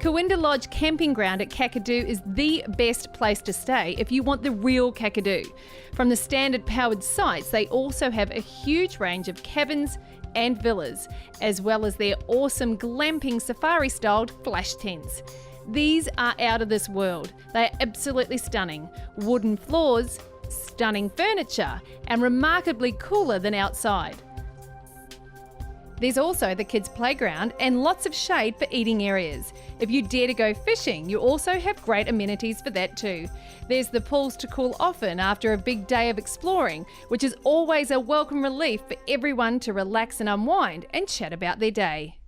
Gagudju Lodge Camping Ground at Kakadu is the best place to stay if you want the real Kakadu. From the standard powered sites, they also have a huge range of cabins and villas, as well as their awesome glamping safari-styled flash tents. These are out of this world. They are absolutely stunning. Wooden floors, stunning furniture, and remarkably cooler than outside. There's also the kids' playground and lots of shade for eating areas. If you dare to go fishing, you also have great amenities for that too. There's the pools to cool off in after a big day of exploring, which is always a welcome relief for everyone to relax and unwind and chat about their day.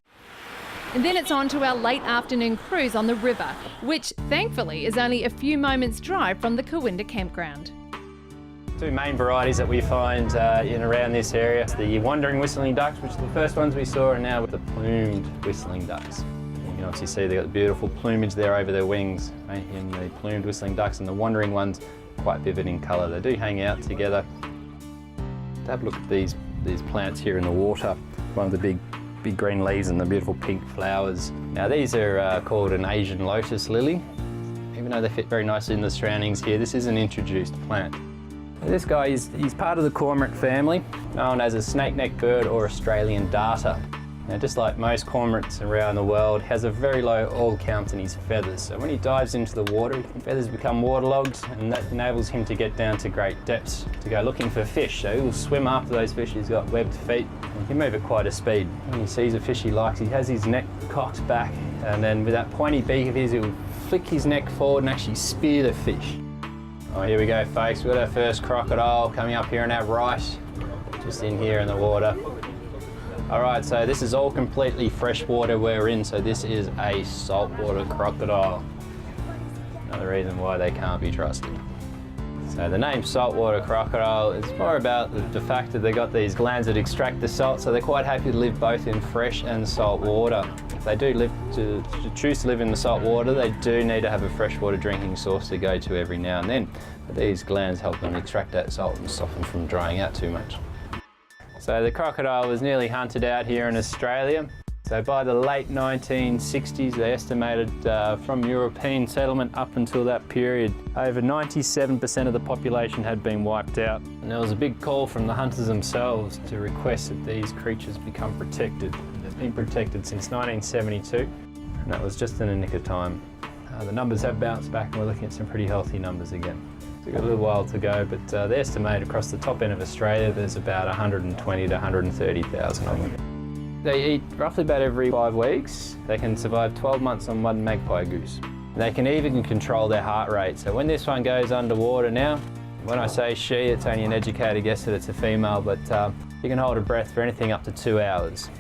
And then it's on to our late afternoon cruise on the river, which thankfully is only a few moments' drive from the Kawinda campground. Two main varieties that we find in around this area. It's the wandering whistling ducks, which are the first ones we saw, and now with the plumed whistling ducks. You can obviously see they've got the beautiful plumage there over their wings, right? In the plumed whistling ducks, and the wandering ones quite vivid in colour. They do hang out together. Have a look at these plants here in the water. One of the big green leaves and the beautiful pink flowers. Now these are called an Asian lotus lily. Even though they fit very nicely in the surroundings here, this is an introduced plant. This guy, he's part of the cormorant family, known as a snake-necked bird or Australian darter. Now, just like most cormorants around the world, he has a very low oil count in his feathers. So when he dives into the water, his feathers become waterlogged, and that enables him to get down to great depths to go looking for fish. So he'll swim after those fish. He's got webbed feet. He can move at quite a speed. When he sees a fish he likes, he has his neck cocked back, and then with that pointy beak of his, he'll flick his neck forward and actually spear the fish. Oh, here we go, folks. We've got our first crocodile coming up here on our right, just in here in the water. All right, so this is all completely fresh water we're in, so this is a saltwater crocodile. Another reason why they can't be trusted. So the name saltwater crocodile is more about the fact that they've got these glands that extract the salt, so they're quite happy to live both in fresh and salt water. If they do choose to live in the salt water, they do need to have a freshwater drinking source to go to every now and then. But these glands help them extract that salt and stop them from drying out too much. So the crocodile was nearly hunted out here in Australia. So by the late 1960s, they estimated from European settlement up until that period, over 97% of the population had been wiped out. And there was a big call from the hunters themselves to request that these creatures become protected. They've been protected since 1972, and that was just in the nick of time. The numbers have bounced back, and we're looking at some pretty healthy numbers again. We've got a little while to go, but they estimate across the top end of Australia there's about 120 to 130,000 of them. They eat roughly about every 5 weeks. They can survive 12 months on one magpie goose. They can even control their heart rate. So when this one goes underwater now, when I say she, it's only an educated guess that it's a female, but you can hold a breath for anything up to 2 hours.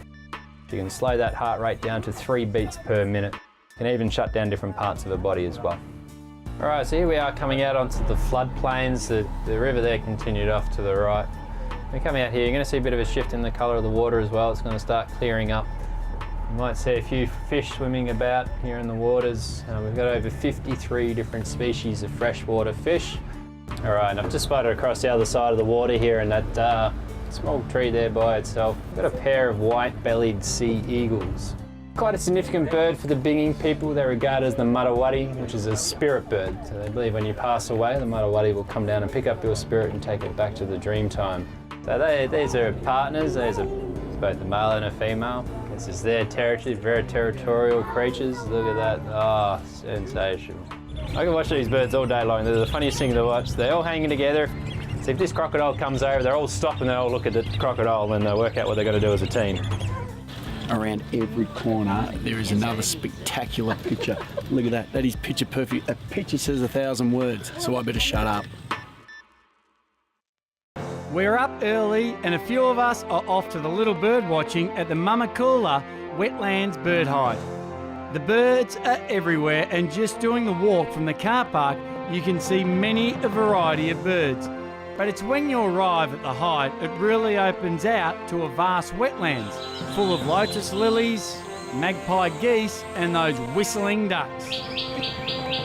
You can slow that heart rate down to 3 beats per minute. You can even shut down different parts of the body as well. All right, so here we are coming out onto the floodplains. The river there continued off to the right. We're coming out here, you're going to see a bit of a shift in the colour of the water as well. It's going to start clearing up. You might see a few fish swimming about here in the waters. We've got over 53 different species of freshwater fish. All right, and I've just spotted across the other side of the water here, and that small tree there by itself. We've got a pair of white-bellied sea eagles. Quite a significant bird for the Binging people. They're regarded as the Mudawati, which is a spirit bird. So they believe when you pass away, the Mudawati will come down and pick up your spirit and take it back to the dream time. So these are partners. These are both a male and a female. This is their territory, very territorial creatures. Look at that, oh, sensational. I can watch these birds all day long. They're the funniest thing to watch. They're all hanging together. So if this crocodile comes over, they're all stop and they all look at the crocodile and they work out what they're going to do as a team. Around every corner, there is another spectacular picture. Look at that, that is picture perfect. A picture says 1,000 words, so I better shut up. We're up early and a few of us are off to the little bird watching at the Mamukala Wetlands Bird Hide. The birds are everywhere, and just doing the walk from the car park you can see many a variety of birds. But it's when you arrive at the hide it really opens out to a vast wetlands full of lotus lilies, magpie geese and those whistling ducks.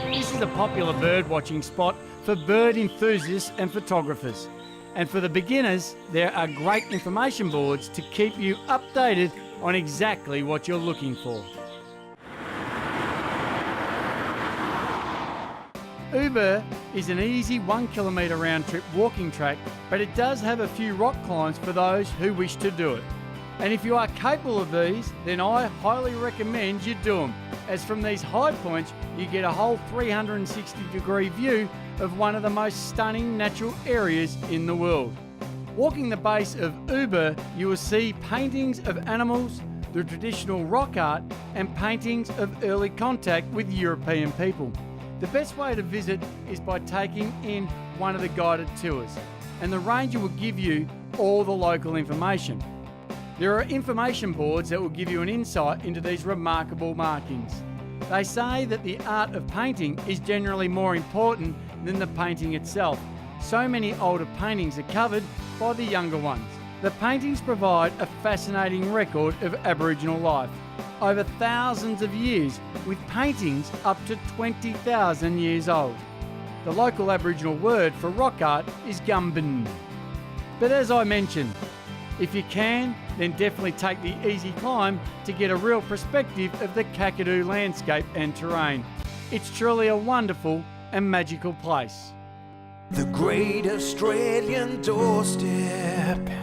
This is a popular bird watching spot for bird enthusiasts and photographers. And for the beginners, there are great information boards to keep you updated on exactly what you're looking for. Ubirr is an easy 1 kilometre round trip walking track, but it does have a few rock climbs for those who wish to do it. And if you are capable of these, then I highly recommend you do them, as from these high points you get a whole 360-degree view of one of the most stunning natural areas in the world. Walking the base of Ubirr, you will see paintings of animals, the traditional rock art, and paintings of early contact with European people. The best way to visit is by taking in one of the guided tours, and the ranger will give you all the local information. There are information boards that will give you an insight into these remarkable markings. They say that the art of painting is generally more important than the painting itself. So many older paintings are covered by the younger ones. The paintings provide a fascinating record of Aboriginal life over thousands of years, with paintings up to 20,000 years old. The local Aboriginal word for rock art is gumbin. But as I mentioned, if you can, then definitely take the easy climb to get a real perspective of the Kakadu landscape and terrain. It's truly a wonderful and magical place. The Great Australian Doorstep.